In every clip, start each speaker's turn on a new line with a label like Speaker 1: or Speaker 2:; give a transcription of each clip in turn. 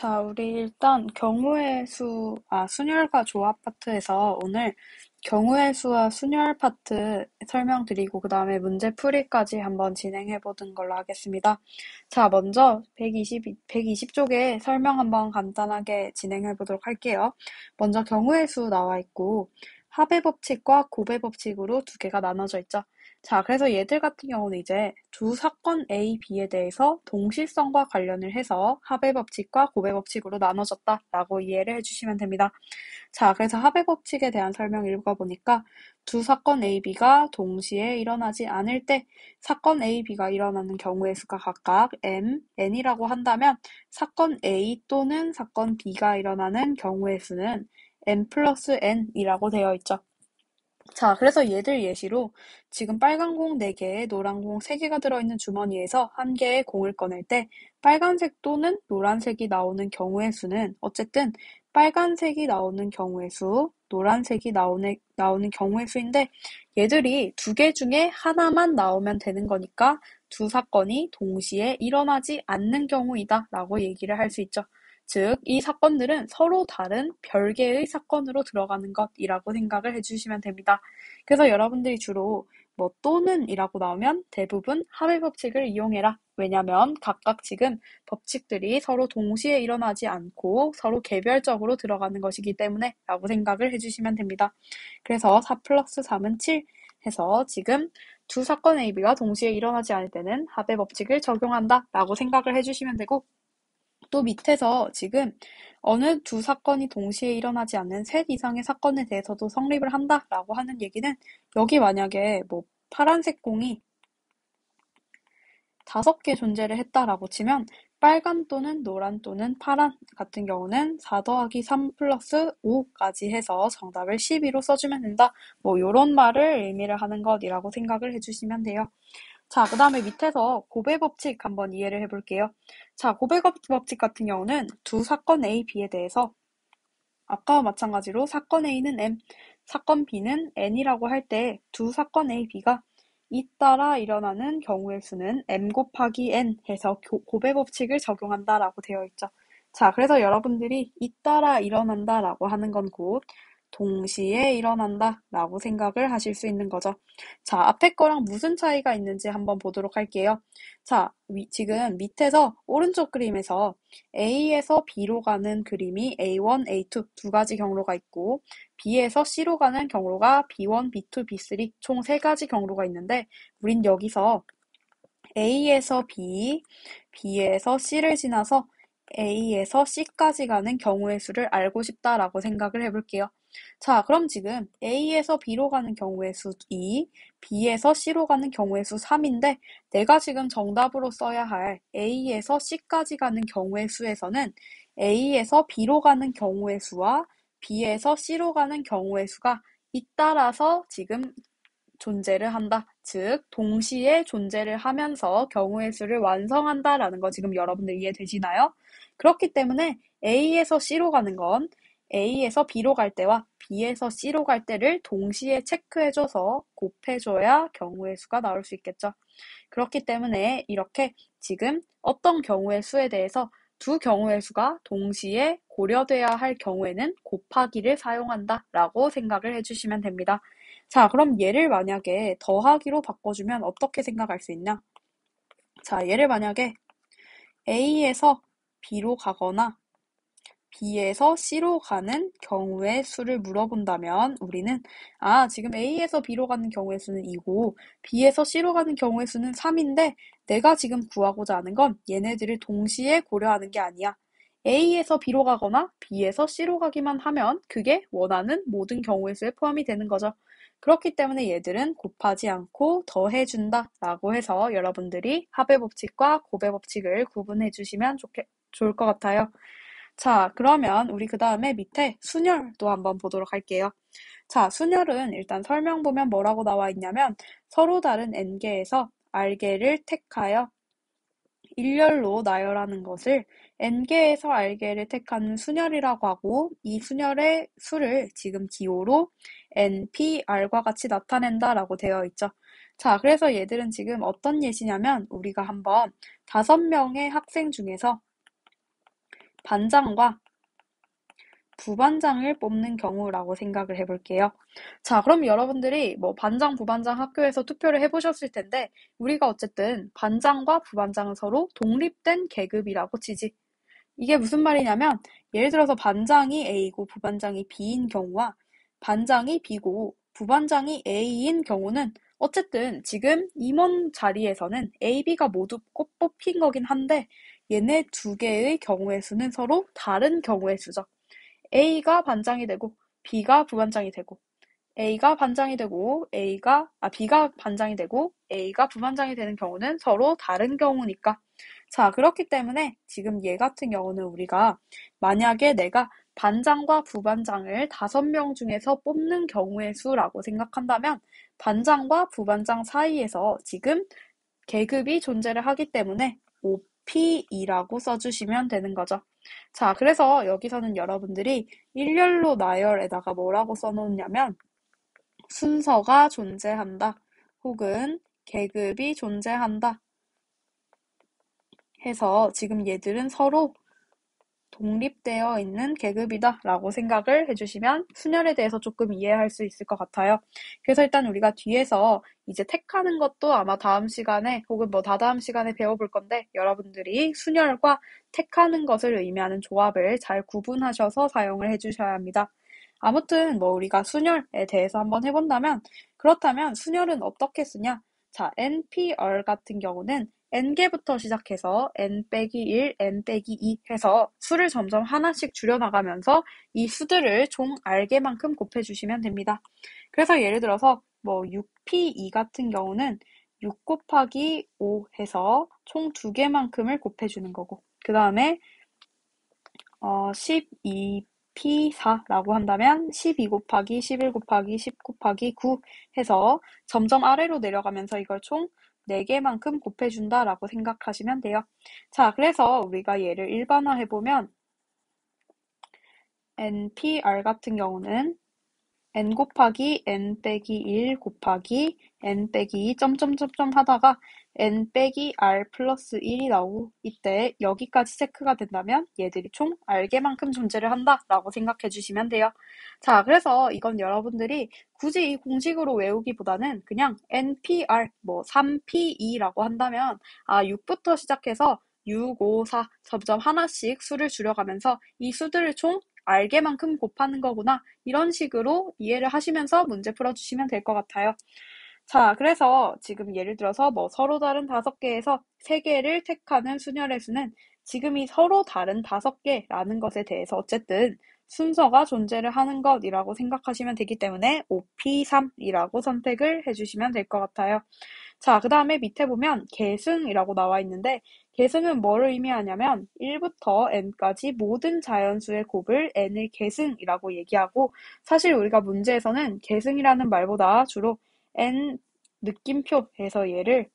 Speaker 1: 자, 우리 일단 경우의 순열과 조합 파트에서 오늘 경우의 수와 순열 파트 설명드리고 그 다음에 문제 풀이까지 한번 진행해 보는 걸로 하겠습니다. 자, 먼저 120쪽에 설명 한번 간단하게 진행해 보도록 할게요. 먼저 경우의 수 나와 있고 합의 법칙과 고배 법칙으로 두 개가 나눠져 있죠. 자, 그래서 얘들 같은 경우는 이제 두 사건 A, B에 대해서 동시성과 관련을 해서 합의 법칙과 고배 법칙으로 나눠졌다라고 이해를 해주시면 됩니다. 자, 그래서 합의 법칙에 대한 설명 읽어보니까 두 사건 A, B가 동시에 일어나지 않을 때 사건 A, B가 일어나는 경우의 수가 각각 M, N이라고 한다면 사건 A 또는 사건 B가 일어나는 경우의 수는 M 플러스 N이라고 되어 있죠. 자, 그래서 얘들 예시로 지금 빨간 공 4개에 노란 공 3개가 들어있는 주머니에서 한 개의 공을 꺼낼 때 빨간색 또는 노란색이 나오는 경우의 수는 어쨌든 빨간색이 나오는 경우의 수, 노란색이 나오는 경우의 수인데 얘들이 두 개 중에 하나만 나오면 되는 거니까 두 사건이 동시에 일어나지 않는 경우이다 라고 얘기를 할 수 있죠. 즉, 이 사건들은 서로 다른 별개의 사건으로 들어가는 것이라고 생각을 해주시면 됩니다. 그래서 여러분들이 주로 뭐 또는 이라고 나오면 대부분 합의 법칙을 이용해라. 왜냐면 각각 지금 법칙들이 서로 동시에 일어나지 않고 서로 개별적으로 들어가는 것이기 때문에 라고 생각을 해주시면 됩니다. 그래서 4 플러스 3은 7 해서 지금 두 사건 AB가 동시에 일어나지 않을 때는 합의 법칙을 적용한다 라고 생각을 해주시면 되고 또 밑에서 지금 어느 두 사건이 동시에 일어나지 않는 셋 이상의 사건에 대해서도 성립을 한다라고 하는 얘기는 여기 만약에 뭐 파란색 공이 5개 존재를 했다라고 치면 빨간 또는 노란 또는 파란 같은 경우는 4 더하기 3 플러스 5까지 해서 정답을 12로 써주면 된다. 뭐 요런 말을 의미를 하는 것이라고 생각을 해주시면 돼요. 자, 그 다음에 밑에서 고배 법칙 한번 이해를 해볼게요. 자, 고배 법칙 같은 경우는 두 사건 A, B에 대해서 아까와 마찬가지로 사건 A는 M, 사건 B는 N이라고 할 때 두 사건 A, B가 잇따라 일어나는 경우의 수는 M 곱하기 N 해서 고배 법칙을 적용한다라고 되어 있죠. 자, 그래서 여러분들이 잇따라 일어난다라고 하는 건 곧 동시에 일어난다라고 생각을 하실 수 있는 거죠. 자, 앞에 거랑 무슨 차이가 있는지 한번 보도록 할게요. 자, 지금 밑에서 오른쪽 그림에서 A에서 B로 가는 그림이 A1, A2 두 가지 경로가 있고 B에서 C로 가는 경로가 B1, B2, B3 총 3가지 경로가 있는데 우린 여기서 A에서 B, B에서 C를 지나서 A에서 C까지 가는 경우의 수를 알고 싶다라고 생각을 해볼게요. 자, 그럼 지금 A에서 B로 가는 경우의 수 2, B에서 C로 가는 경우의 수 3인데 내가 지금 정답으로 써야 할 A에서 C까지 가는 경우의 수에서는 A에서 B로 가는 경우의 수와 B에서 C로 가는 경우의 수가 잇따라서 지금 존재를 한다. 즉, 동시에 존재를 하면서 경우의 수를 완성한다라는 거 지금 여러분들 이해되시나요? 그렇기 때문에 A에서 C로 가는 건 A에서 B로 갈 때와 B에서 C로 갈 때를 동시에 체크해줘서 곱해줘야 경우의 수가 나올 수 있겠죠. 그렇기 때문에 이렇게 지금 어떤 경우의 수에 대해서 두 경우의 수가 동시에 고려돼야 할 경우에는 곱하기를 사용한다라고 생각을 해주시면 됩니다. 자, 그럼 얘를 만약에 더하기로 바꿔주면 어떻게 생각할 수 있냐? 자, 얘를 만약에 A에서 B로 가거나 B에서 C로 가는 경우의 수를 물어본다면 우리는 지금 A에서 B로 가는 경우의 수는 2고 B에서 C로 가는 경우의 수는 3인데 내가 지금 구하고자 하는 건 얘네들을 동시에 고려하는 게 아니야. A에서 B로 가거나 B에서 C로 가기만 하면 그게 원하는 모든 경우의 수에 포함이 되는 거죠. 그렇기 때문에 얘들은 곱하지 않고 더해준다 라고 해서 여러분들이 합의 법칙과 고배 법칙을 구분해 주시면 좋을 것 같아요. 자, 그러면 우리 그 다음에 밑에 순열도 한번 보도록 할게요. 자, 순열은 일단 설명 보면 뭐라고 나와 있냐면 서로 다른 n개에서 r개를 택하여 일렬로 나열하는 것을 n개에서 r개를 택하는 순열이라고 하고 이 순열의 수를 지금 기호로 np, r과 같이 나타낸다라고 되어 있죠. 자, 그래서 얘들은 지금 어떤 예시냐면 우리가 한번 5명의 학생 중에서 반장과 부반장을 뽑는 경우라고 생각을 해볼게요. 자, 그럼 여러분들이 뭐 반장, 부반장 학교에서 투표를 해보셨을 텐데, 우리가 어쨌든 반장과 부반장은 서로 독립된 계급이라고 치지. 이게 무슨 말이냐면, 예를 들어서 반장이 A고 부반장이 B인 경우와 반장이 B고 부반장이 A인 경우는 어쨌든 지금 임원 자리에서는 A, B가 모두 꼭 뽑힌 거긴 한데, 얘네 두 개의 경우의 수는 서로 다른 경우의 수죠. A가 반장이 되고 B가 부반장이 되고 B가 반장이 되고 A가 부반장이 되는 경우는 서로 다른 경우니까. 자, 그렇기 때문에 지금 얘 같은 경우는 우리가 만약에 내가 반장과 부반장을 5명 중에서 뽑는 경우의 수라고 생각한다면 반장과 부반장 사이에서 지금 계급이 존재를 하기 때문에 OP2라고 써주시면 되는 거죠. 자, 그래서 여기서는 여러분들이 일렬로 나열에다가 뭐라고 써놓냐면 순서가 존재한다 혹은 계급이 존재한다 해서 지금 얘들은 서로 독립되어 있는 계급이다 라고 생각을 해주시면 순열에 대해서 조금 이해할 수 있을 것 같아요. 그래서 일단 우리가 뒤에서 이제 택하는 것도 아마 다음 시간에 혹은 뭐 다다음 시간에 배워볼 건데 여러분들이 순열과 택하는 것을 의미하는 조합을 잘 구분하셔서 사용을 해주셔야 합니다. 아무튼 뭐 우리가 순열에 대해서 한번 해본다면 그렇다면 순열은 어떻게 쓰냐? 자, NPR 같은 경우는 n개부터 시작해서 n-1, n-2 해서 수를 점점 하나씩 줄여나가면서 이 수들을 총 알개만큼 곱해주시면 됩니다. 그래서 예를 들어서 뭐 6p2 같은 경우는 6 곱하기 5 해서 총 2개만큼을 곱해주는 거고 그 다음에 12p4라고 한다면 12 곱하기 11 곱하기 10 곱하기 9 해서 점점 아래로 내려가면서 이걸 총 4개만큼 곱해준다라고 생각하시면 돼요. 자, 그래서 우리가 얘를 일반화해보면 NPR 같은 경우는 n 곱하기 n 빼기 1 곱하기 n 빼기 2 점점점점 하다가 n 빼기 r 플러스 1이 나오고 이때 여기까지 체크가 된다면 얘들이 총 r개만큼 존재를 한다라고 생각해 주시면 돼요. 자, 그래서 이건 여러분들이 굳이 이 공식으로 외우기보다는 그냥 npr 뭐 3p2라고 한다면 6부터 시작해서 6, 5, 4 점점 하나씩 수를 줄여가면서 이 수들을 총 알게만큼 곱하는 거구나. 이런 식으로 이해를 하시면서 문제 풀어주시면 될 것 같아요. 자, 그래서 지금 예를 들어서 뭐 서로 다른 5개에서 3개를 택하는 순열의 수는 지금 이 서로 다른 5개라는 것에 대해서 어쨌든 순서가 존재를 하는 것이라고 생각하시면 되기 때문에 OP3이라고 선택을 해주시면 될 것 같아요. 자, 그 다음에 밑에 보면 계승이라고 나와 있는데 계승은 뭐를 의미하냐면 1부터 n까지 모든 자연수의 곱을 n을 계승이라고 얘기하고 사실 우리가 문제에서는 계승이라는 말보다 주로 n 느낌표에서 얘를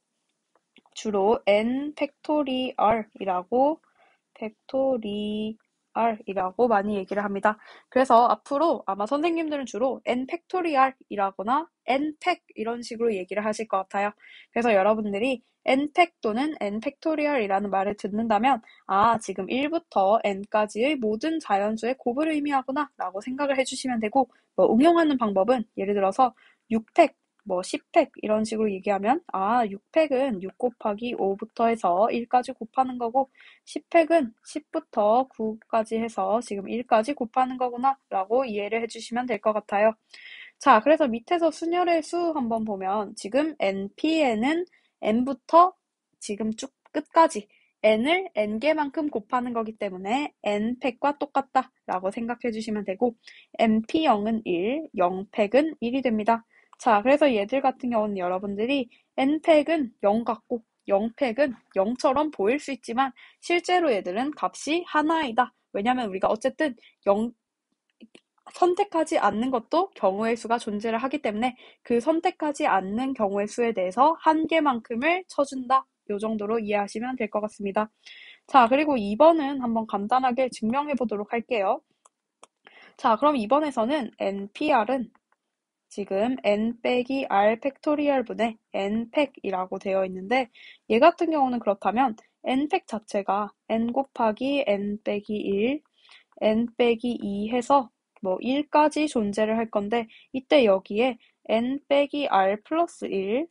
Speaker 1: 주로 n 팩토리얼이라고 많이 얘기를 합니다. 그래서 앞으로 아마 선생님들은 주로 n 팩토리얼이라거나 n 팩 이런 식으로 얘기를 하실 것 같아요. 그래서 여러분들이 n 팩 또는 n 팩토리얼이라는 말을 듣는다면 지금 1부터 n까지의 모든 자연수의 곱을 의미하구나 라고 생각을 해주시면 되고 뭐 응용하는 방법은 예를 들어서 6팩 뭐 10팩 이런 식으로 얘기하면 6팩은 6 곱하기 5부터 해서 1까지 곱하는 거고 10팩은 10부터 9까지 해서 지금 1까지 곱하는 거구나 라고 이해를 해주시면 될 것 같아요. 자, 그래서 밑에서 순열의 수 한번 보면 지금 NPN은 n부터 지금 쭉 끝까지 n을 n개만큼 곱하는 거기 때문에 n팩과 똑같다 라고 생각해 주시면 되고 np0은 1, 0팩은 1이 됩니다. 자, 그래서 얘들 같은 경우는 여러분들이 n팩은 0 같고 0팩은 0처럼 보일 수 있지만 실제로 얘들은 값이 하나이다. 왜냐면 우리가 어쨌든 0 선택하지 않는 것도 경우의 수가 존재를 하기 때문에 그 선택하지 않는 경우의 수에 대해서 한 개만큼을 쳐준다. 요 정도로 이해하시면 될 것 같습니다. 자, 그리고 2번은 한번 간단하게 증명해 보도록 할게요. 자, 그럼 2번에서는 NPR은 지금 n 빼기 r 팩토리얼 분의 n 팩이라고 되어 있는데 얘 같은 경우는 그렇다면 n팩 자체가 n 곱하기 n 빼기 1, n 빼기 2 해서 뭐 1까지 존재를 할 건데 이때 여기에 n 빼기 r 플러스 1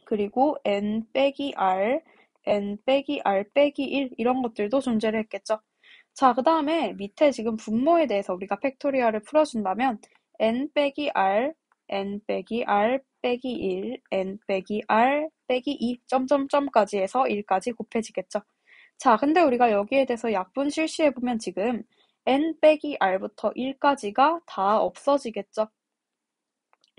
Speaker 1: 그리고 n 빼기 r, n 빼기 r 빼기 1 이런 것들도 존재를 했겠죠. 자, 그 다음에 밑에 지금 분모에 대해서 우리가 팩토리얼을 풀어준다면 n 빼기 r, n 빼기 r 빼기 1, n 빼기 r 빼기 2 점점점까지 해서 1까지 곱해지겠죠. 자, 근데 우리가 여기에 대해서 약분 실시해보면 지금 n 빼기 r부터 1까지가 다 없어지겠죠.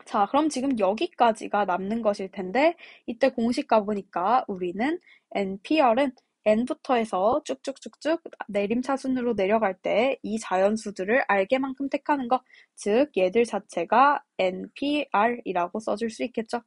Speaker 1: 자, 그럼 지금 여기까지가 남는 것일 텐데 이때 공식 가보니까 우리는 NPR은 n부터 해서 쭉쭉쭉쭉 내림차순으로 내려갈 때 이 자연수들을 알게만큼 택하는 것, 즉 얘들 자체가 NPR이라고 써줄 수 있겠죠.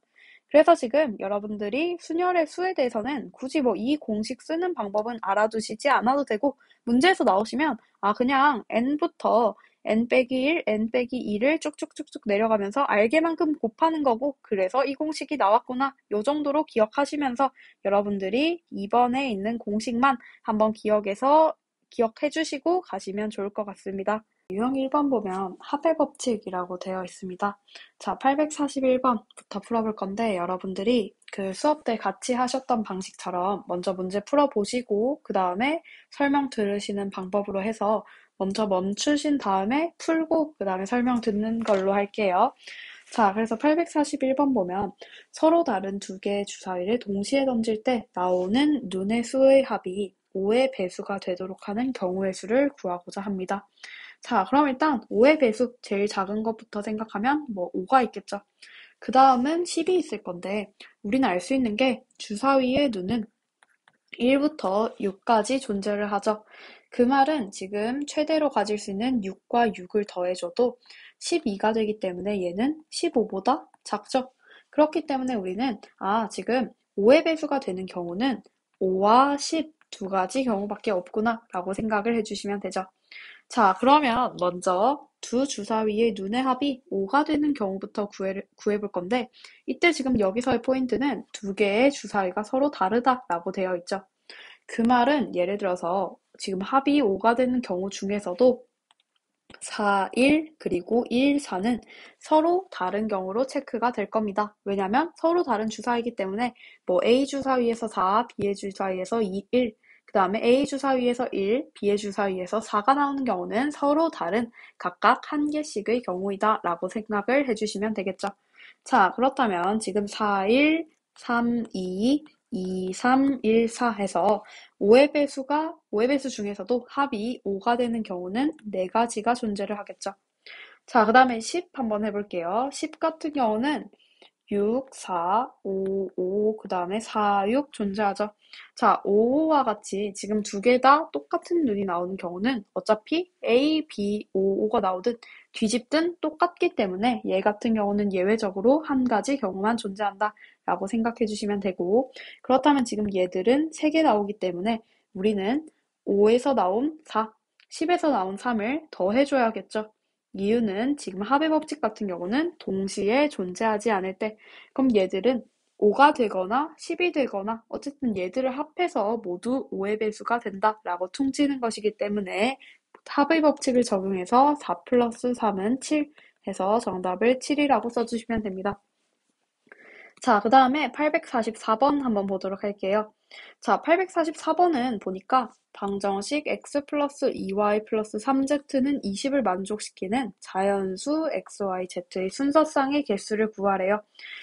Speaker 1: 그래서 지금 여러분들이 순열의 수에 대해서는 굳이 뭐 이 공식 쓰는 방법은 알아두시지 않아도 되고 문제에서 나오시면 그냥 n부터 n 빼기 1, n 빼기 2를 쭉쭉쭉쭉 내려가면서 알게만큼 곱하는 거고 그래서 이 공식이 나왔구나 요 정도로 기억하시면서 여러분들이 이번에 있는 공식만 한번 기억해 주시고 가시면 좋을 것 같습니다. 유형 1번 보면 합의 법칙이라고 되어 있습니다. 자, 841번부터 풀어볼 건데 여러분들이 그 수업 때 같이 하셨던 방식처럼 먼저 문제 풀어보시고 그 다음에 설명 들으시는 방법으로 해서 먼저 멈추신 다음에 풀고 그 다음에 설명 듣는 걸로 할게요. 자, 그래서 841번 보면 서로 다른 두 개의 주사위를 동시에 던질 때 나오는 눈의 수의 합이 5의 배수가 되도록 하는 경우의 수를 구하고자 합니다. 자, 그럼 일단 5의 배수, 제일 작은 것부터 생각하면 뭐 5가 있겠죠. 그 다음은 10이 있을 건데 우리는 알 수 있는 게 주사위의 눈은 1부터 6까지 존재를 하죠. 그 말은 지금 최대로 가질 수 있는 6과 6을 더해줘도 12가 되기 때문에 얘는 15보다 작죠. 그렇기 때문에 우리는 지금 5의 배수가 되는 경우는 5와 10 두 가지 경우밖에 없구나 라고 생각을 해주시면 되죠. 자, 그러면 먼저 두 주사위의 눈의 합이 5가 되는 경우부터 구해볼 건데 이때 지금 여기서의 포인트는 두 개의 주사위가 서로 다르다라고 되어 있죠. 그 말은 예를 들어서 지금 합이 5가 되는 경우 중에서도 4, 1, 그리고 1, 4는 서로 다른 경우로 체크가 될 겁니다. 왜냐면 서로 다른 주사위이기 때문에 뭐 A 주사위에서 4, B의 주사위에서 2, 1, 그 다음에 A 주사위에서 1, B의 주사위에서 4가 나오는 경우는 서로 다른 각각 한 개씩의 경우이다 라고 생각을 해주시면 되겠죠. 자, 그렇다면 지금 4, 1, 3, 2, 2, 3, 1, 4 해서 5의 배수 중에서도 합이 5가 되는 경우는 4가지가 존재를 하겠죠. 자, 그 다음에 10 한번 해볼게요. 10 같은 경우는 6, 4, 5, 5, 그 다음에 4, 6 존재하죠. 자, 5와 같이 지금 두 개 다 똑같은 눈이 나오는 경우는 어차피 A, B, 5, 5가 나오든 뒤집든 똑같기 때문에 얘 같은 경우는 예외적으로 한 가지 경우만 존재한다 라고 생각해 주시면 되고 그렇다면 지금 얘들은 3개 나오기 때문에 우리는 5에서 나온 4, 10에서 나온 3을 더해줘야겠죠. 이유는 지금 합의 법칙 같은 경우는 동시에 존재하지 않을 때 그럼 얘들은 5가 되거나 10이 되거나 어쨌든 얘들을 합해서 모두 5의 배수가 된다라고 퉁치는 것이기 때문에 합의 법칙을 적용해서 4 플러스 3은 7 해서 정답을 7이라고 써주시면 됩니다. 자, 그 다음에 844번 한번 보도록 할게요. 자, 844번은 보니까 방정식 x 플러스 2y 플러스 3z는 20을 만족시키는 자연수 xyz의 순서쌍의 개수를 구하래요.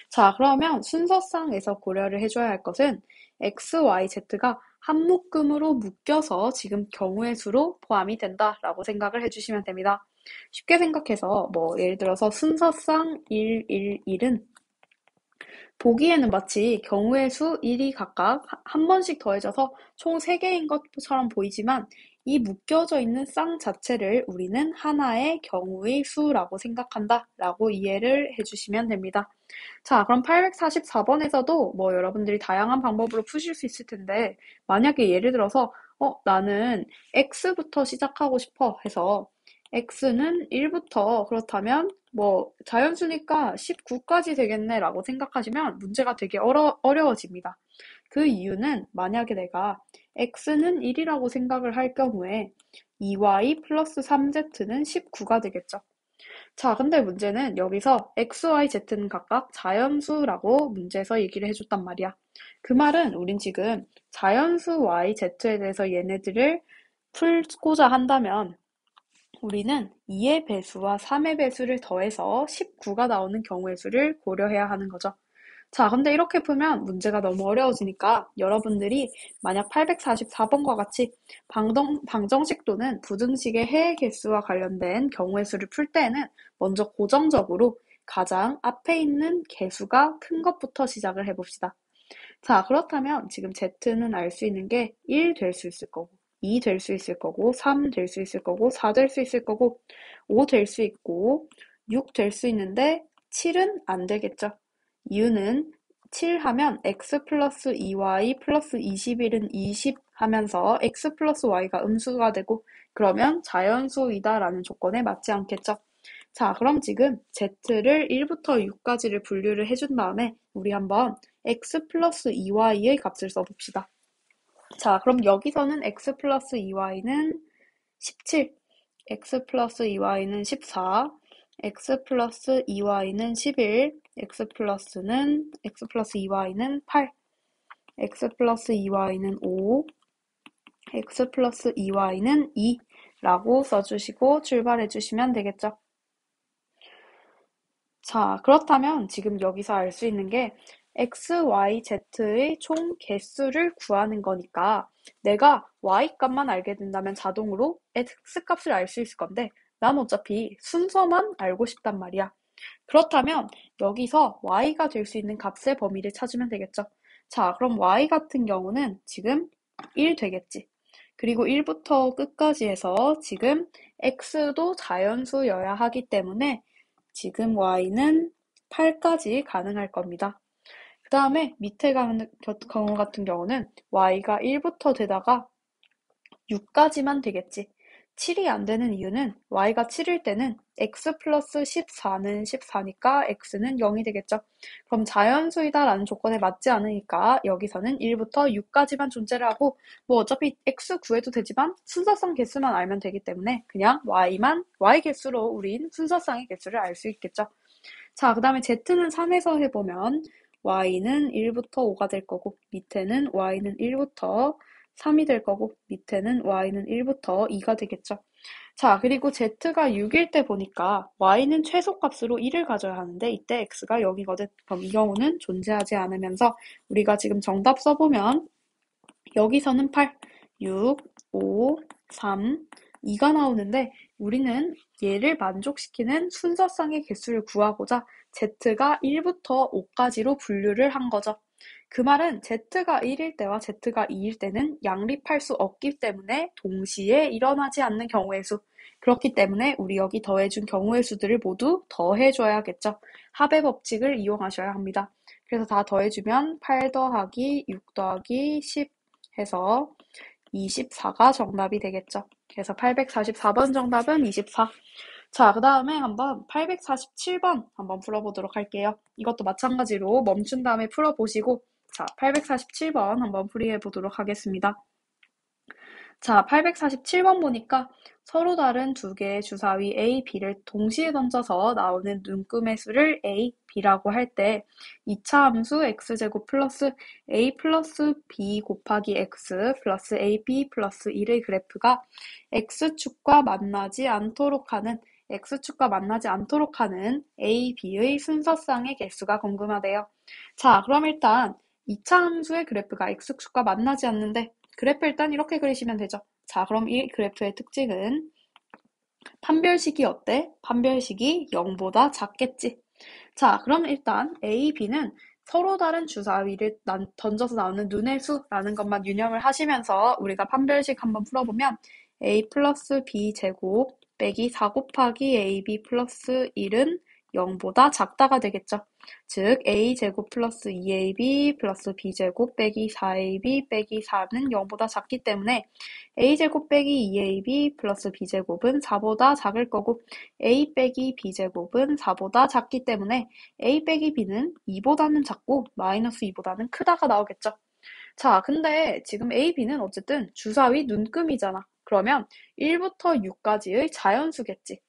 Speaker 1: 자, 그러면 순서쌍에서 고려를 해줘야 할 것은 xyz가 한 묶음으로 묶여서 지금 경우의 수로 포함이 된다라고 생각을 해주시면 됩니다. 쉽게 생각해서 뭐 예를 들어서 순서쌍 1, 1, 1은 보기에는 마치 경우의 수 1이 각각 한 번씩 더해져서 총 3개인 것처럼 보이지만 이 묶여져 있는 쌍 자체를 우리는 하나의 경우의 수라고 생각한다 라고 이해를 해주시면 됩니다. 자, 그럼 844번에서도 뭐 여러분들이 다양한 방법으로 푸실 수 있을 텐데 만약에 예를 들어서 나는 x부터 시작하고 싶어 해서 x는 1부터 그렇다면 뭐 자연수니까 19까지 되겠네라고 생각하시면 문제가 되게 어려워집니다. 그 이유는 만약에 내가 x는 1이라고 생각을 할 경우에 2y 플러스 3z는 19가 되겠죠. 자, 근데 문제는 여기서 x, y, z는 각각 자연수라고 문제에서 얘기를 해줬단 말이야. 그 말은 우린 지금 자연수 y, z에 대해서 얘네들을 풀고자 한다면 우리는 2의 배수와 3의 배수를 더해서 19가 나오는 경우의 수를 고려해야 하는 거죠. 자, 근데 이렇게 풀면 문제가 너무 어려워지니까 여러분들이 만약 844번과 같이 방정식 또는 부등식의 해의 개수와 관련된 경우의 수를 풀 때에는 먼저 고정적으로 가장 앞에 있는 개수가 큰 것부터 시작을 해봅시다. 자, 그렇다면 지금 Z는 알 수 있는 게 1 될 수 있을 거고, 2 될 수 있을 거고, 3 될 수 있을 거고, 4 될 수 있을 거고, 5 될 수 있고, 6 될 수 있는데 7은 안 되겠죠. 이유는 7 하면 x 플러스 2y 플러스 21은 20 하면서 x 플러스 y가 음수가 되고 그러면 자연수이다라는 조건에 맞지 않겠죠. 자, 그럼 지금 z를 1부터 6까지를 분류를 해준 다음에 우리 한번 x 플러스 2y의 값을 써봅시다. 자, 그럼 여기서는 x 플러스 2y는 17, x 플러스 2y는 14, x 플러스 2y는 11, x 플러스 2y는 8, x 플러스 2y는 5, x 플러스 2y는 2라고 써주시고 출발해 주시면 되겠죠. 자, 그렇다면 지금 여기서 알 수 있는 게 x, y, z의 총 개수를 구하는 거니까 내가 y 값만 알게 된다면 자동으로 x 값을 알 수 있을 건데 난 어차피 순서만 알고 싶단 말이야. 그렇다면 여기서 y가 될 수 있는 값의 범위를 찾으면 되겠죠. 자, 그럼 y 같은 경우는 지금 1 되겠지. 그리고 1부터 끝까지 해서 지금 x도 자연수여야 하기 때문에 지금 y는 8까지 가능할 겁니다. 그 다음에 밑에 경우 같은 경우는 y가 1부터 되다가 6까지만 되겠지. 7이 안 되는 이유는 y가 7일 때는 x 플러스 14는 14니까 x는 0이 되겠죠. 그럼 자연수이다라는 조건에 맞지 않으니까 여기서는 1부터 6까지만 존재를 하고 뭐 어차피 x 구해도 되지만 순서상 개수만 알면 되기 때문에 그냥 y 개수로 우린 순서상의 개수를 알 수 있겠죠. 자, 그 다음에 z는 3에서 해보면 y는 1부터 5가 될 거고 밑에는 y는 1부터 3이 될 거고 밑에는 y는 1부터 2가 되겠죠. 자, 그리고 z가 6일 때 보니까 y는 최소값으로 1을 가져야 하는데 이때 x가 0이거든. 그럼 이 경우는 존재하지 않으면서 우리가 지금 정답 써보면 여기서는 8, 6, 5, 3, 2가 나오는데 우리는 얘를 만족시키는 순서상의 개수를 구하고자 z가 1부터 5까지로 분류를 한 거죠. 그 말은 z가 1일 때와 z가 2일 때는 양립할 수 없기 때문에 동시에 일어나지 않는 경우의 수. 그렇기 때문에 우리 여기 더해준 경우의 수들을 모두 더해줘야겠죠. 합의 법칙을 이용하셔야 합니다. 그래서 다 더해주면 8 더하기 6 더하기 10 해서 24가 정답이 되겠죠. 그래서 844번 정답은 24. 자, 그 다음에 한번 847번 한번 풀어보도록 할게요. 이것도 마찬가지로 멈춘 다음에 풀어보시고 자, 847번 한번 풀이해보도록 하겠습니다. 자, 847번 보니까 서로 다른 두 개의 주사위 A, B를 동시에 던져서 나오는 눈금의 수를 A, B라고 할 때 2차 함수 X제곱 플러스 A 플러스 B 곱하기 X 플러스 AB 플러스 1의 그래프가 X축과 만나지 않도록 하는 A, B의 순서상의 개수가 궁금하대요. 자, 그럼 일단 2차 함수의 그래프가 X축과 만나지 않는데 그래프 일단 이렇게 그리시면 되죠. 자, 그럼 이 그래프의 특징은 판별식이 어때? 판별식이 0보다 작겠지. 자, 그럼 일단 A, B는 서로 다른 주사위를 던져서 나오는 눈의 수라는 것만 유념을 하시면서 우리가 판별식 한번 풀어보면 A 플러스 B 제곱 빼기 4 곱하기 AB 플러스 1은 0보다 작다가 되겠죠. 즉 a제곱 플러스 2ab 플러스 b제곱 빼기 4ab 빼기 4는 0보다 작기 때문에 a제곱 빼기 2ab 플러스 b제곱은 4보다 작을 거고 a 빼기 b제곱은 4보다 작기 때문에 a 빼기 b는 2보다는 작고 마이너스 2보다는 크다가 나오겠죠. 자, 근데 지금 a, b는 어쨌든 주사위 눈금이잖아. 그러면 1부터 6까지의 자연수겠지.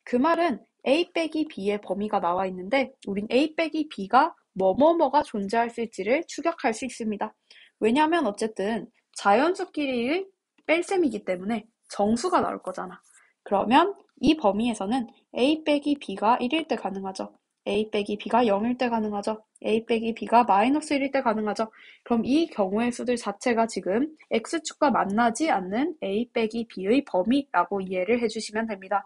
Speaker 1: 그 말은 a 빼기 b의 범위가 나와 있는데 우린 a 빼기 b가 뭐뭐뭐가 존재할 수 있지를 추격할 수 있습니다. 왜냐하면 어쨌든 자연수끼리의 뺄셈이기 때문에 정수가 나올 거잖아. 그러면 이 범위에서는 a 빼기 b가 1일 때 가능하죠. a 빼기 b가 0일 때 가능하죠. a 빼기 b가 마이너스 1일 때 가능하죠. 그럼 이 경우의 수들 자체가 지금 x축과 만나지 않는 a 빼기 b의 범위라고 이해를 해주시면 됩니다.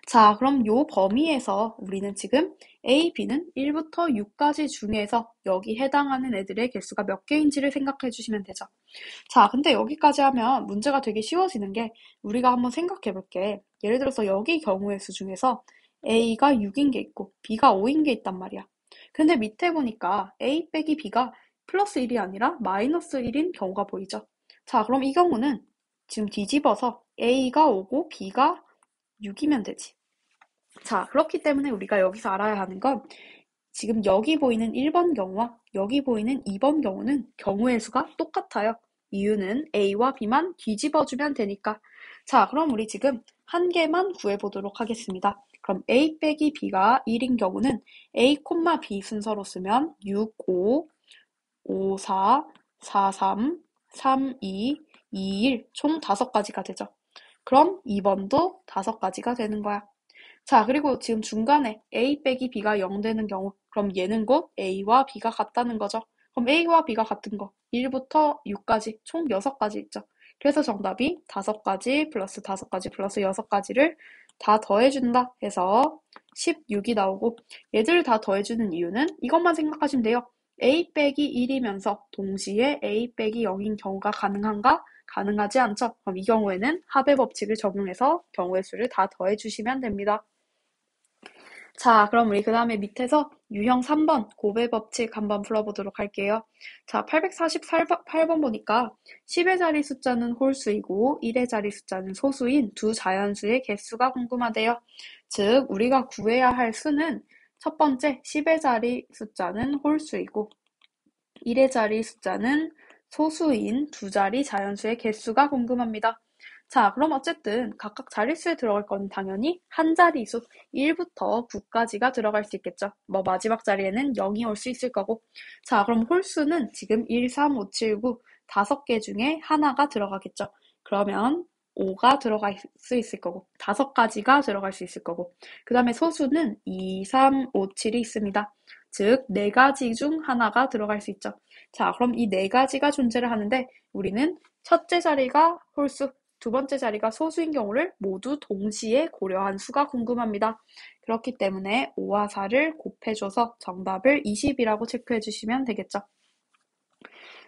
Speaker 1: 자, 그럼 요 범위에서 우리는 지금 A, B는 1부터 6까지 중에서 여기 해당하는 애들의 개수가 몇 개인지를 생각해 주시면 되죠. 자, 근데 여기까지 하면 문제가 되게 쉬워지는 게 우리가 한번 생각해 볼게. 예를 들어서 여기 경우의 수 중에서 A가 6인 게 있고 B가 5인 게 있단 말이야. 근데 밑에 보니까 A 빼기 B가 플러스 1이 아니라 마이너스 1인 경우가 보이죠. 자, 그럼 이 경우는 지금 뒤집어서 A가 5고 B가 6이면 되지. 자, 그렇기 때문에 우리가 여기서 알아야 하는 건 지금 여기 보이는 1번 경우와 여기 보이는 2번 경우는 경우의 수가 똑같아요. 이유는 A와 B만 뒤집어주면 되니까. 자, 그럼 우리 지금 한 개만 구해보도록 하겠습니다. 그럼 A 빼기 B가 1인 경우는 A, B 순서로 쓰면 6, 5, 5, 4, 4, 3, 3, 2, 2, 1 총 5가지가 되죠. 그럼 2번도 5가지가 되는 거야. 자, 그리고 지금 중간에 A 빼기 B가 0 되는 경우, 그럼 얘는 곧 A와 B가 같다는 거죠. 그럼 A와 B가 같은 거, 1부터 6까지 총 6가지 있죠. 그래서 정답이 5가지 플러스 5가지 플러스 6가지를 다 더해준다 해서 16이 나오고, 얘들을 다 더해주는 이유는 이것만 생각하시면 돼요. A 빼기 1이면서 동시에 A 빼기 0인 경우가 가능한가? 가능하지 않죠. 그럼 이 경우에는 합의 법칙을 적용해서 경우의 수를 다 더해주시면 됩니다. 자, 그럼 우리 그 다음에 밑에서 유형 3번 곱의 법칙 한번 풀어보도록 할게요. 자, 848번 보니까 10의 자리 숫자는 홀수이고 1의 자리 숫자는 소수인 두 자연수의 개수가 궁금하대요. 즉, 우리가 구해야 할 수는 첫 번째 10의 자리 숫자는 홀수이고 1의 자리 숫자는 소수인 두 자리 자연수의 개수가 궁금합니다. 자, 그럼 어쨌든 각각 자릿수에 들어갈 건 당연히 한 자리수 1부터 9까지가 들어갈 수 있겠죠. 뭐 마지막 자리에는 0이 올 수 있을 거고. 자, 그럼 홀수는 지금 1, 3, 5, 7, 9 5개 중에 하나가 들어가겠죠. 그러면 5가 들어갈 수 있을 거고 5가지가 들어갈 수 있을 거고 그 다음에 소수는 2, 3, 5, 7이 있습니다. 즉 4가지 중 하나가 들어갈 수 있죠. 자, 그럼 이 4가지가 존재를 하는데 우리는 첫째 자리가 홀수, 두 번째 자리가 소수인 경우를 모두 동시에 고려한 수가 궁금합니다. 그렇기 때문에 5와 4를 곱해줘서 정답을 20이라고 체크해 주시면 되겠죠.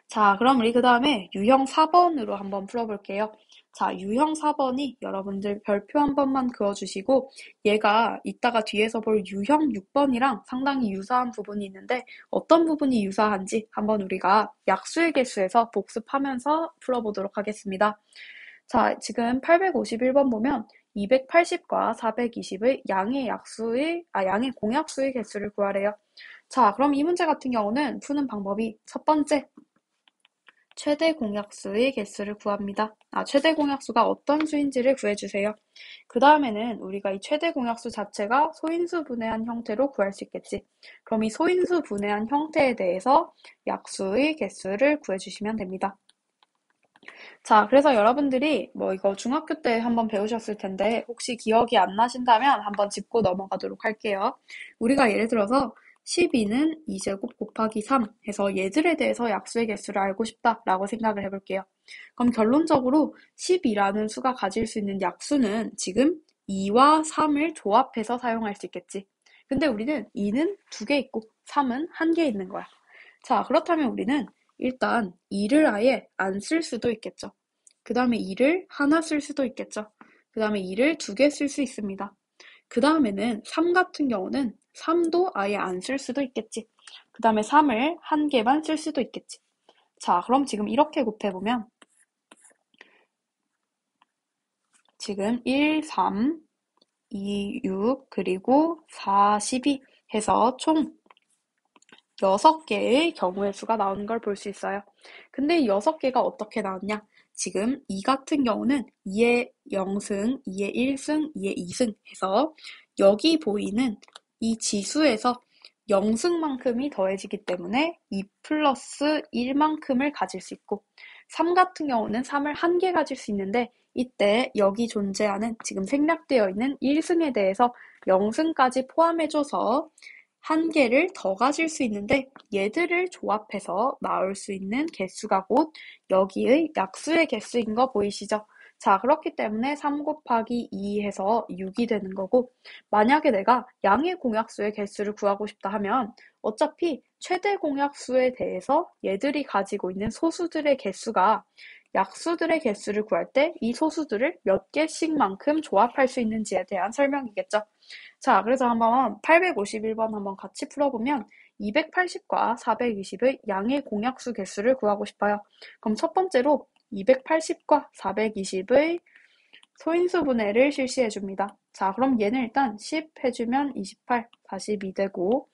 Speaker 1: 자, 그럼 우리 그 다음에 유형 4번으로 한번 풀어볼게요. 자, 유형 4번이 여러분들 별표 한 번만 그어주시고 얘가 이따가 뒤에서 볼 유형 6번이랑 상당히 유사한 부분이 있는데 어떤 부분이 유사한지 한번 우리가 약수의 개수에서 복습하면서 풀어보도록 하겠습니다. 자, 지금 851번 보면 280과 420의 양의 공약수의 개수를 구하래요. 자, 그럼 이 문제 같은 경우는 푸는 방법이 첫 번째, 최대 공약수의 개수를 구합니다. 최대 공약수가 어떤 수인지를 구해주세요. 그 다음에는 우리가 이 최대 공약수 자체가 소인수 분해한 형태로 구할 수 있겠지. 그럼 이 소인수 분해한 형태에 대해서 약수의 개수를 구해주시면 됩니다. 자, 그래서 여러분들이 뭐 이거 중학교 때 한번 배우셨을 텐데 혹시 기억이 안 나신다면 한번 짚고 넘어가도록 할게요. 우리가 예를 들어서 12는 2제곱 곱하기 3 해서 얘들에 대해서 약수의 개수를 알고 싶다라고 생각을 해볼게요. 그럼 결론적으로 10이라는 수가 가질 수 있는 약수는 지금 2와 3을 조합해서 사용할 수 있겠지. 근데 우리는 2는 2개 있고 3은 1개 있는 거야. 자, 그렇다면 우리는 일단 2를 아예 안 쓸 수도 있겠죠. 그 다음에 2를 하나 쓸 수도 있겠죠. 그 다음에 2를 2개 쓸 수 있습니다. 그 다음에는 3 같은 경우는 3도 아예 안 쓸 수도 있겠지. 그 다음에 3을 한 개만 쓸 수도 있겠지. 자, 그럼 지금 이렇게 곱해보면 지금 1, 3, 2, 6, 그리고 4, 12 해서 총 6개의 경우의 수가 나오는 걸 볼 수 있어요. 근데 이 6개가 어떻게 나왔냐? 지금 2 같은 경우는 2의 0승, 2의 1승, 2의 2승 해서 여기 보이는 이 지수에서 0승만큼이 더해지기 때문에 2 플러스 1만큼을 가질 수 있고 3 같은 경우는 3을 한 개 가질 수 있는데 이때 여기 존재하는 지금 생략되어 있는 1승에 대해서 0승까지 포함해줘서 한 개를 더 가질 수 있는데 얘들을 조합해서 나올 수 있는 개수가 곧 여기의 약수의 개수인 거 보이시죠? 자, 그렇기 때문에 3 곱하기 2 해서 6이 되는 거고 만약에 내가 양의 공약수의 개수를 구하고 싶다 하면 어차피 최대 공약수에 대해서 얘들이 가지고 있는 소수들의 개수가 약수들의 개수를 구할 때 이 소수들을 몇 개씩만큼 조합할 수 있는지에 대한 설명이겠죠. 자, 그래서 한번 851번 한번 같이 풀어보면 280과 420의 양의 공약수 개수를 구하고 싶어요. 그럼 첫 번째로 280과 420의 소인수 분해를 실시해 줍니다. 자, 그럼 얘는 일단 10 해주면 28, 42 되고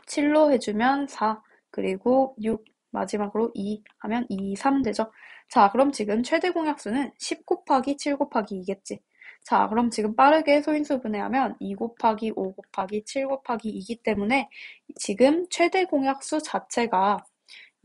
Speaker 1: 7로 해주면 4, 그리고 6, 마지막으로 2 하면 2, 3 되죠. 자, 그럼 지금 최대 공약수는 10 곱하기 7 곱하기 2겠지. 자, 그럼 지금 빠르게 소인수 분해하면 2 곱하기 5 곱하기 7 곱하기 2기 때문에 지금 최대 공약수 자체가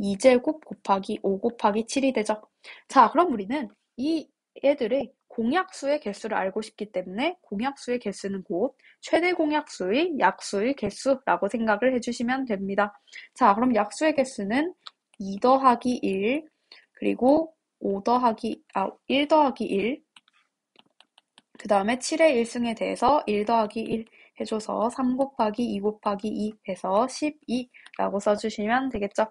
Speaker 1: 2제곱 곱하기 5 곱하기 7이 되죠. 자, 그럼 우리는 이 애들의 공약수의 개수를 알고 싶기 때문에 공약수의 개수는 곧 최대 공약수의 약수의 개수라고 생각을 해주시면 됩니다. 자, 그럼 약수의 개수는 2 더하기 1, 그리고 1 더하기 1, 그 다음에 7의 1승에 대해서 1 더하기 1 해줘서 3 곱하기 2 곱하기 2 해서 12라고 써주시면 되겠죠.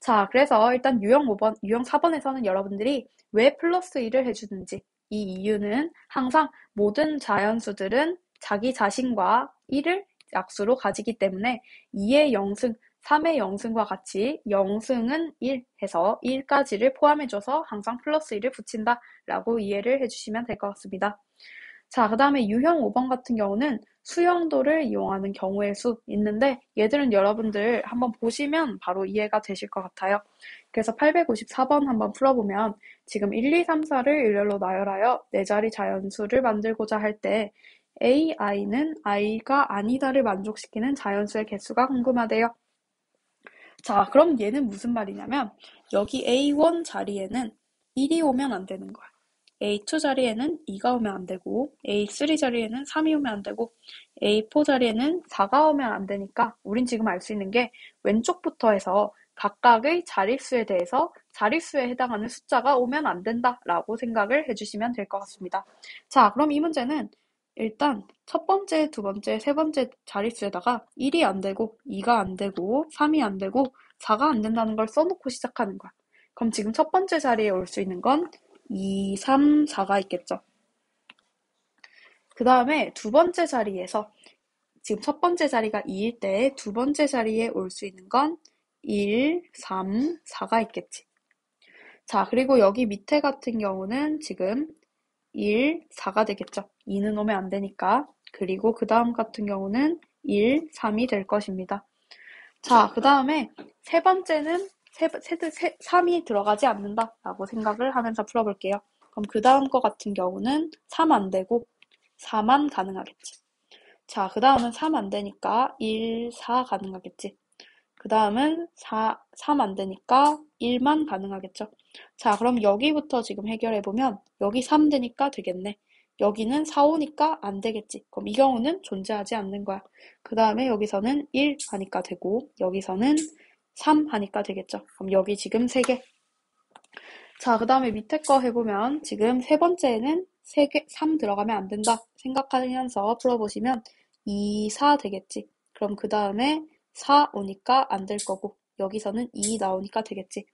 Speaker 1: 자, 그래서 일단 유형 4번에서는 여러분들이 왜 플러스 1을 해주는지 이 이유는 항상 모든 자연수들은 자기 자신과 1을 약수로 가지기 때문에 2의 0승, 3의 0승과 같이 0승은 1 해서 1까지를 포함해줘서 항상 플러스 1을 붙인다라고 이해를 해주시면 될 것 같습니다. 자, 그 다음에 유형 5번 같은 경우는 수영도를 이용하는 경우의 수 있는데 얘들은 여러분들 한번 보시면 바로 이해가 되실 것 같아요. 그래서 854번 한번 풀어보면 지금 1, 2, 3, 4를 일렬로 나열하여 네 자리 자연수를 만들고자 할 때 ai는 i가 아니다를 만족시키는 자연수의 개수가 궁금하대요. 자, 그럼 얘는 무슨 말이냐면 여기 A1 자리에는 1이 오면 안 되는 거야. A2 자리에는 2가 오면 안 되고 A3 자리에는 3이 오면 안 되고 A4 자리에는 4가 오면 안 되니까 우린 지금 알 수 있는 게 왼쪽부터 해서 각각의 자릿수에 대해서 자릿수에 해당하는 숫자가 오면 안 된다라고 생각을 해주시면 될 것 같습니다. 자, 그럼 이 문제는 일단 첫 번째, 두 번째, 세 번째 자릿수에다가 1이 안 되고 2가 안 되고 3이 안 되고 4가 안 된다는 걸 써놓고 시작하는 거야. 그럼 지금 첫 번째 자리에 올 수 있는 건 2, 3, 4가 있겠죠. 그 다음에 두 번째 자리에서 지금 첫 번째 자리가 2일 때 두 번째 자리에 올 수 있는 건 1, 3, 4가 있겠지. 자, 그리고 여기 밑에 같은 경우는 지금 1, 4가 되겠죠. 2는 오면 안 되니까. 그리고 그 다음 같은 경우는 1, 3이 될 것입니다. 자, 그 다음에 세 번째는 3이 들어가지 않는다라고 생각을 하면서 풀어볼게요. 그럼 그 다음 거 같은 경우는 3 안 되고 4만 가능하겠지. 자, 그 다음은 3 안 되니까 1, 4 가능하겠지. 그 다음은 3 안 되니까 1만 가능하겠죠. 자, 그럼 여기부터 지금 해결해보면 여기 3 되니까 되겠네. 여기는 4, 5니까 안 되겠지. 그럼 이 경우는 존재하지 않는 거야. 그 다음에 여기서는 1 하니까 되고 여기서는 3 하니까 되겠죠. 그럼 여기 지금 3개. 자, 그 다음에 밑에 거 해보면 지금 세 번째에는 3개, 3 들어가면 안 된다 생각하면서 풀어보시면 2, 4 되겠지. 그럼 그 다음에 4 오니까 안 될 거고 여기서는 2 나오니까 되겠지.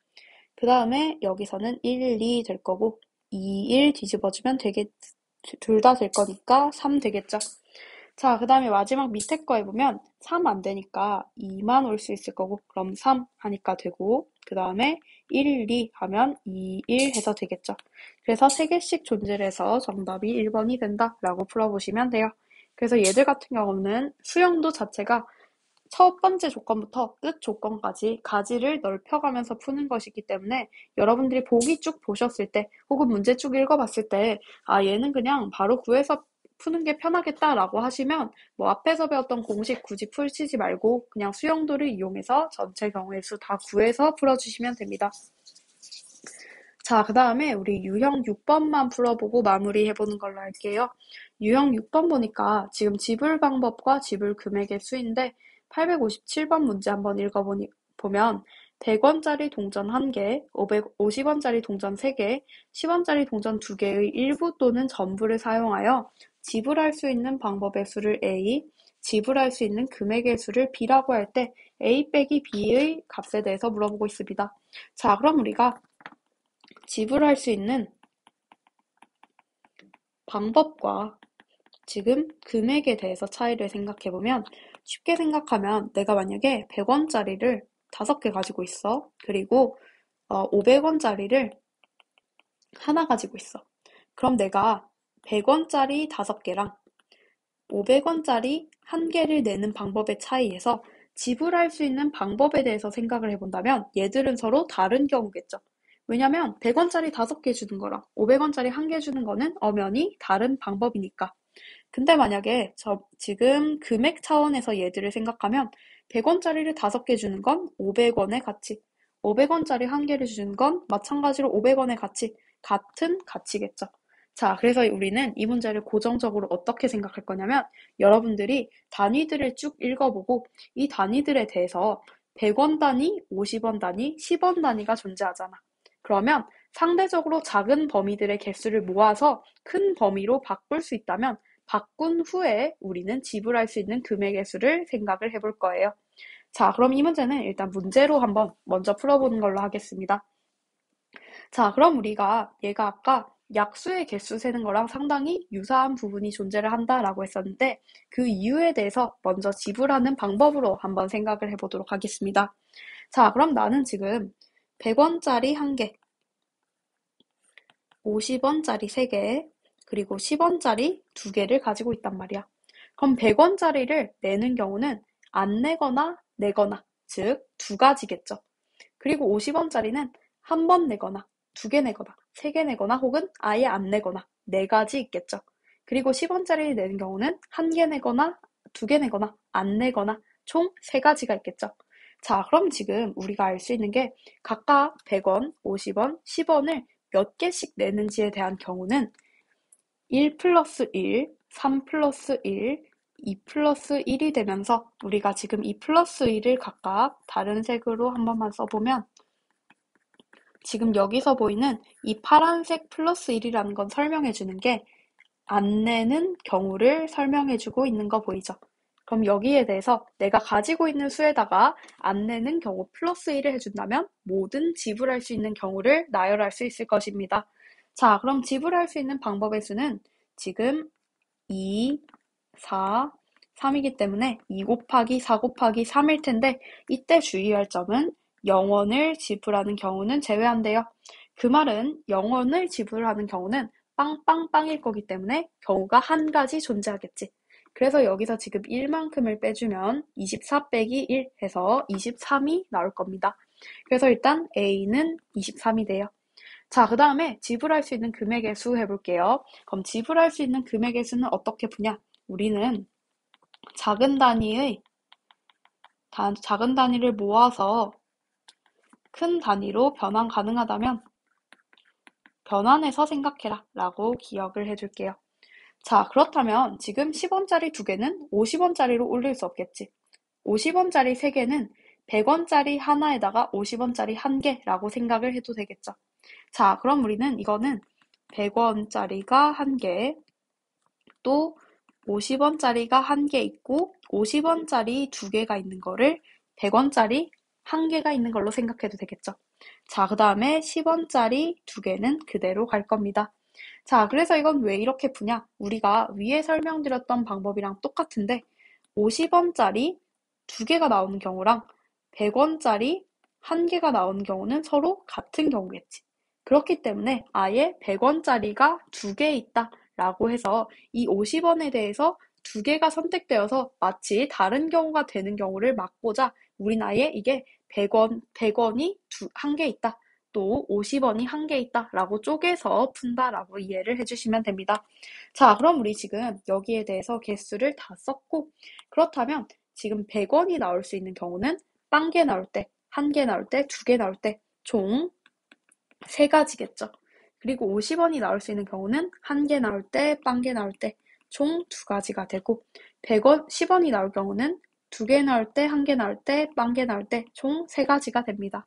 Speaker 1: 그 다음에 여기서는 1, 2 될 거고 2, 1 뒤집어주면 되겠, 둘 다 될 거니까 3 되겠죠. 자, 그 다음에 마지막 밑에 거 해보면 3 안 되니까 2만 올 수 있을 거고, 그럼 3 하니까 되고, 그 다음에 1, 2 하면 2, 1 해서 되겠죠. 그래서 3개씩 존재를 해서 정답이 1번이 된다라고 풀어보시면 돼요. 그래서 얘들 같은 경우는 수영도 자체가 첫 번째 조건부터 끝 조건까지 가지를 넓혀가면서 푸는 것이기 때문에 여러분들이 보기 쭉 보셨을 때 혹은 문제 쭉 읽어봤을 때 아, 얘는 그냥 바로 구해서 푸는 게 편하겠다라고 하시면 뭐 앞에서 배웠던 공식 굳이 풀치지 말고 그냥 수영도를 이용해서 전체 경우의 수 다 구해서 풀어주시면 됩니다. 자, 그 다음에 우리 유형 6번만 풀어보고 마무리해보는 걸로 할게요. 유형 6번 보니까 지금 지불 방법과 지불 금액의 수인데 857번 문제 한번 읽어보면 100원짜리 동전 1개, 550원짜리 동전 3개, 10원짜리 동전 2개의 일부 또는 전부를 사용하여 지불할 수 있는 방법의 수를 A, 지불할 수 있는 금액의 수를 B라고 할 때 A 빼기 B의 값에 대해서 물어보고 있습니다. 자, 그럼 우리가 지불할 수 있는 방법과 지금 금액에 대해서 차이를 생각해보면 쉽게 생각하면 내가 만약에 100원짜리를 5개 가지고 있어. 그리고 500원짜리를 하나 가지고 있어. 그럼 내가 100원짜리 5개랑 500원짜리 1개를 내는 방법의 차이에서 지불할 수 있는 방법에 대해서 생각을 해본다면 얘들은 서로 다른 경우겠죠. 왜냐면 100원짜리 5개 주는 거랑 500원짜리 1개 주는 거는 엄연히 다른 방법이니까. 근데 만약에 지금 금액 차원에서 얘들을 생각하면 100원짜리를 5개 주는 건 500원의 가치, 500원짜리 1개를 주는 건 마찬가지로 500원의 가치, 같은 가치겠죠. 자, 그래서 우리는 이 문제를 고정적으로 어떻게 생각할 거냐면 여러분들이 단위들을 쭉 읽어보고 이 단위들에 대해서 100원 단위, 50원 단위, 10원 단위가 존재하잖아. 그러면 상대적으로 작은 범위들의 개수를 모아서 큰 범위로 바꿀 수 있다면 바꾼 후에 우리는 지불할 수 있는 금액의 수를 생각을 해볼 거예요. 자, 그럼 이 문제는 일단 문제로 한번 먼저 풀어보는 걸로 하겠습니다. 자, 그럼 우리가 얘가 아까 약수의 개수 세는 거랑 상당히 유사한 부분이 존재를 한다라고 했었는데 그 이유에 대해서 먼저 지불하는 방법으로 한번 생각을 해보도록 하겠습니다. 자, 그럼 나는 지금 100원짜리 1개, 50원짜리 3개, 그리고 10원짜리 2개를 가지고 있단 말이야. 그럼 100원짜리를 내는 경우는 안 내거나 내거나, 즉 2가지겠죠. 그리고 50원짜리는 한 번 내거나 2개 내거나 3개 내거나 혹은 아예 안 내거나 4가지 있겠죠. 그리고 10원짜리를 내는 경우는 1개 내거나 2개 내거나 안 내거나 총 3가지가 있겠죠. 자, 그럼 지금 우리가 알 수 있는 게 각각 100원, 50원, 10원을 몇 개씩 내는지에 대한 경우는 1 플러스 1, 3 플러스 1, 2 플러스 1이 되면서 우리가 지금 2 플러스 1을 각각 다른 색으로 한 번만 써보면 지금 여기서 보이는 이 파란색 플러스 1이라는 건 설명해주는 게 안 내는 경우를 설명해주고 있는 거 보이죠? 그럼 여기에 대해서 내가 가지고 있는 수에다가 안 내는 경우 플러스 1을 해준다면 모든 지불할 수 있는 경우를 나열할 수 있을 것입니다. 자, 그럼 지불할 수 있는 방법의 수는 지금 2, 4, 3이기 때문에 2 곱하기 4 곱하기 3일 텐데 이때 주의할 점은 0원을 지불하는 경우는 제외한대요. 그 말은 0원을 지불하는 경우는 빵빵빵일 거기 때문에 경우가 한 가지 존재하겠지. 그래서 여기서 지금 1만큼을 빼주면 24 빼기 1 해서 23이 나올 겁니다. 그래서 일단 A는 23이 돼요. 자, 그 다음에 지불할 수 있는 금액의 수 해볼게요. 그럼 지불할 수 있는 금액의 수는 어떻게 푸냐? 우리는 작은 단위를 모아서 큰 단위로 변환 가능하다면 변환해서 생각해라 라고 기억을 해줄게요. 자, 그렇다면 지금 10원짜리 2개는 50원짜리로 올릴 수 없겠지. 50원짜리 3개는 100원짜리 하나에다가 50원짜리 1개라고 생각을 해도 되겠죠. 자, 그럼 우리는 이거는 100원짜리가 1개, 또 50원짜리가 1개 있고 50원짜리 2개가 있는 거를 100원짜리 1개가 있는 걸로 생각해도 되겠죠. 자, 그 다음에 10원짜리 2개는 그대로 갈 겁니다. 자, 그래서 이건 왜 이렇게 푸냐? 우리가 위에 설명드렸던 방법이랑 똑같은데 50원짜리 두 개가 나오는 경우랑 100원짜리 한 개가 나오는 경우는 서로 같은 경우겠지. 그렇기 때문에 아예 100원짜리가 두 개 있다 라고 해서 이 50원에 대해서 두 개가 선택되어서 마치 다른 경우가 되는 경우를 막고자 우린 아예 이게 100원이 한 개 있다. 또 50원이 한 개 있다 라고 쪼개서 푼다라고 이해를 해주시면 됩니다. 자, 그럼 우리 지금 여기에 대해서 개수를 다 썼고 그렇다면 지금 100원이 나올 수 있는 경우는 빵 개 나올 때, 한 개 나올 때, 두 개 나올 때 총 세 가지겠죠. 그리고 50원이 나올 수 있는 경우는 한 개 나올 때, 빵 개 나올 때 총 두 가지가 되고 100원, 10원이 나올 경우는 두 개 나올 때, 한 개 나올 때, 빵 개 나올 때 총 세 가지가 됩니다.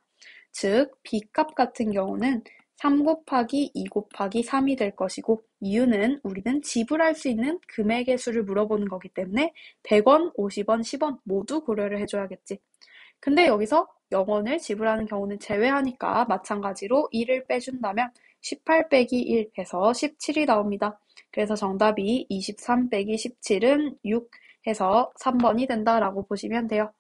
Speaker 1: 즉, B값 같은 경우는 3 곱하기 2 곱하기 3이 될 것이고 이유는 우리는 지불할 수 있는 금액의 수를 물어보는 거기 때문에 100원, 50원, 10원 모두 고려를 해줘야겠지. 근데 여기서 0원을 지불하는 경우는 제외하니까 마찬가지로 1을 빼준다면 18 빼기 1 해서 17이 나옵니다. 그래서 정답이 23 빼기 17은 6 해서 3번이 된다라고 보시면 돼요.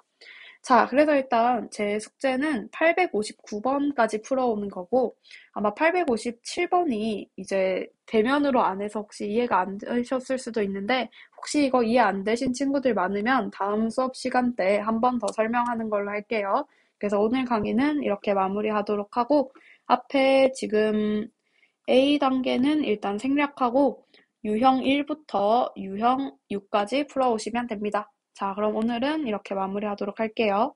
Speaker 1: 자, 그래서 일단 제 숙제는 859번까지 풀어오는 거고 아마 857번이 이제 대면으로 안 해서 혹시 이해가 안 되셨을 수도 있는데 혹시 이거 이해 안 되신 친구들 많으면 다음 수업 시간 때 한 번 더 설명하는 걸로 할게요. 그래서 오늘 강의는 이렇게 마무리하도록 하고 앞에 지금 A 단계는 일단 생략하고 유형 1부터 유형 6까지 풀어오시면 됩니다. 자, 그럼 오늘은 이렇게 마무리하도록 할게요.